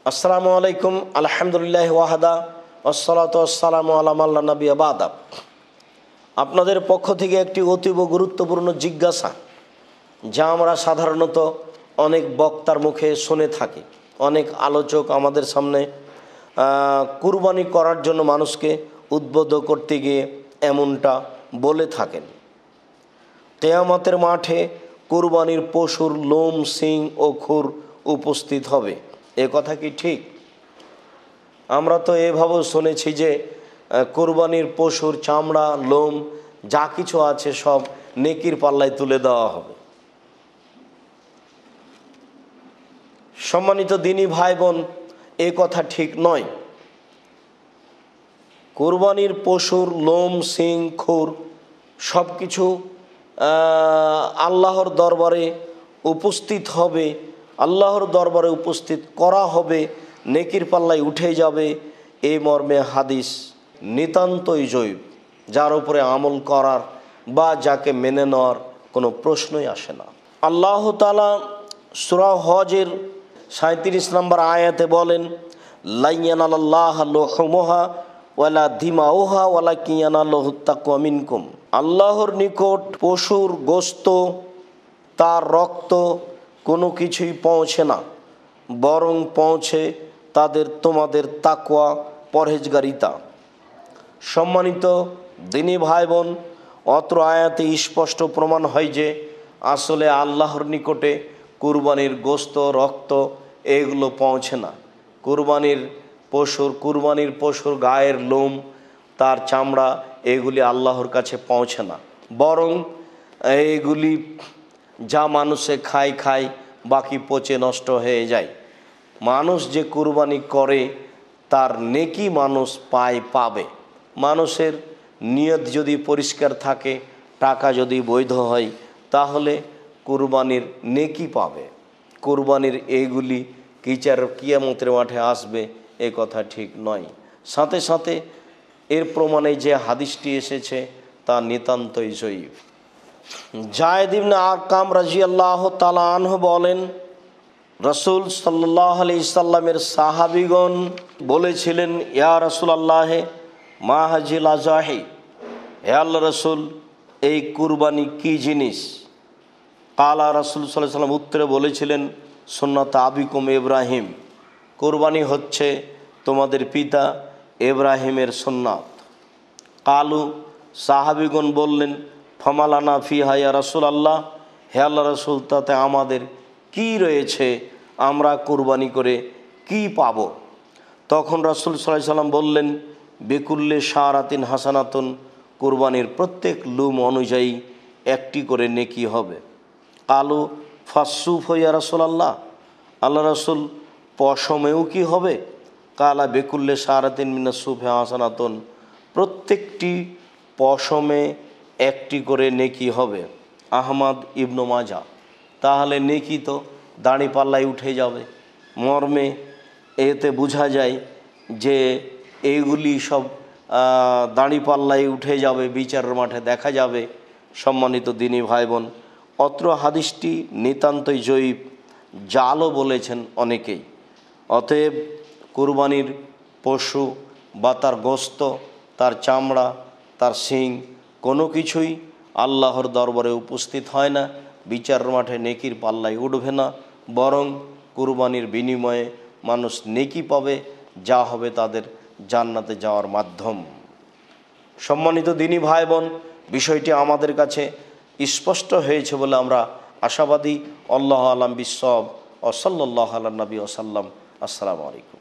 আসসালামু আলাইকুম। আলহামদুলিল্লাহ ওয়াহাদা ওয়াসসালাতু ওয়াসসালামু আলা মান লা নাবিয়্যা বা'দা। আপনাদের পক্ষ থেকে একটি অতীব গুরুত্বপূর্ণ জিজ্ঞাসা, যা আমরা সাধারণত অনেক বক্তার মুখে শুনে থাকি। অনেক আলোচক আমাদের সামনে কুরবানি করার জন্য মানুষকে উদ্বুদ্ধ করতে গিয়ে এমনটা বলে থাকেন। কিয়ামতের মাঠে কুরবানির পশুর লোম, শিং ও খুর উপস্থিত হবে। এ কথা কি ঠিক? আমরা তো এভাবেও শুনেছি যে কুরবানির পশুর চামড়া, লোম যা কিছু আছে সব নেকির পাল্লায় তুলে দেওয়া হবে। সম্মানিত দিনী ভাই বোন, এ কথা ঠিক নয়। কুরবানির পশুর লোম, শিং, খুর সব কিছু আল্লাহর দরবারে উপস্থিত হবে, আল্লাহর দরবারে উপস্থিত করা হবে, নেকির পাল্লায় উঠে যাবে। এই মর্মে হাদিস নিতান্তই জৈব, যার উপরে আমল করার বা যাকে মেনে নেওয়ার কোনো প্রশ্নই আসে না। আল্লাহ তাআলা সূরা হজের 37 নম্বর আয়াতে বলেন, লা ইয়ানালাল্লাহু লুহুমুহা ওয়ালা দিমাউহা ওয়ালাকিন ইয়ানালুহুত তাকওয়া মিনকুম। আল্লাহর নিকট পশুর গোশত, তার রক্ত কোনো কিছুই পৌঁছে না, বরং পৌঁছে তোমাদের তাকওয়া, পরহেজগারিতা। সম্মানিত দিনী ভাই বোন, অত্র আয়াতে স্পষ্ট প্রমাণ হয় যে আসলে আল্লাহর নিকটে কুরবানির গোশত, রক্ত এগুলো পৌঁছে না। কুরবানির পশুর গায়ের লোম, তার চামড়া এগুলি আল্লাহর কাছে পৌঁছে না, বরং এইগুলি যা মানুষে খায় বাকি পচে নষ্ট হয়ে যায়। মানুষ যে কুরবানি করে তার নেকি মানুষ পাবে। মানুষের নিয়ত যদি পরিষ্কার থাকে, টাকা যদি বৈধ হয়, তাহলে কুরবানির নেকি পাবে। কুরবানির এইগুলি কিয়ামতের মাঠে আসবে, এ কথা ঠিক নয়। সাথে সাথে এর প্রমাণে যে হাদিসটি এসেছে তা নিতান্তই জয়ীফ। যায়েদ ইবনে আরকাম রাদিয়াল্লাহু তাআলা আনহু বলেন, রাসূল সাল্লাল্লাহু আলাইহি সাল্লামের সাহাবীগণ বলেছিলেন, ইয়া রাসূলুল্লাহ মা হাজিল আযাহি, হে আল্লাহর রাসূল এই কুরবানি কি জিনিস? কালা, রাসূল সাল্লাল্লাহু আলাইহি সাল্লাম উত্তরে বলেছিলেন, সুন্নাত আবিকুম ইব্রাহিম, কুরবানি হচ্ছে তোমাদের পিতা ইব্রাহিমের সুন্নাত। কালু, সাহাবীগণ বললেন, ফামালানা ফিহা ইয়া রাসূলুল্লাহ, হে আল্লাহর রাসূল তাতে আমাদের কি রয়েছে, আমরা কুরবানি করে কি পাব? তখন রাসূল সাল্লাল্লাহু আলাইহি সাল্লাম বললেন, বিকুল্লে শারাতিন হাসানাতুন, কুরবানির প্রত্যেক লুম অনুযায়ী একটি করে নেকি হবে। কালু ফাসসুফ ইয়া রাসূলুল্লাহ, আল্লাহ রাসূল পশমেও কি হবে? কালা বিকুল্লে শারাতিন মিনাস সুফি হাসানাতুন, প্রত্যেকটি পশমে একটি করে নেকি হবে। আহমদ ইবনু মাজা। তাহলে নেকি তো দাঁড়িপাল্লায় উঠে যাবে। মর্মে এতে বোঝা যায় যে এইগুলি সব দাঁড়িপাল্লায় উঠে যাবে, বিচারের মাঠে দেখা যাবে। সম্মানিত দিনী ভাই বোন, অত্র হাদিসটি নিতান্তই জয়ীফ, জালও বলেছেন অনেকেই। অতএব কুরবানির পশু বা তার গোশত, তার চামড়া, তার শিং কোনো কিছুই আল্লাহর দরবারে উপস্থিত হয় না, বিচারের মাঠে নেকির পাল্লায় উঠবে না, বরং কুরবানির বিনিময়ে মানুষ নেকি পাবে, যা হবে তাদের জান্নাতে যাওয়ার মাধ্যম। সম্মানিত দিনী ভাই বোন, বিষয়টি আমাদের কাছে স্পষ্ট হয়েছে বলে আমরা আশাবাদী। আল্লাহু আ'লাম বিস-সাওয়াব। ওয়া সাল্লাল্লাহু আলা নবী ওয়া সাল্লাম। আসসালামু আলাইকুম।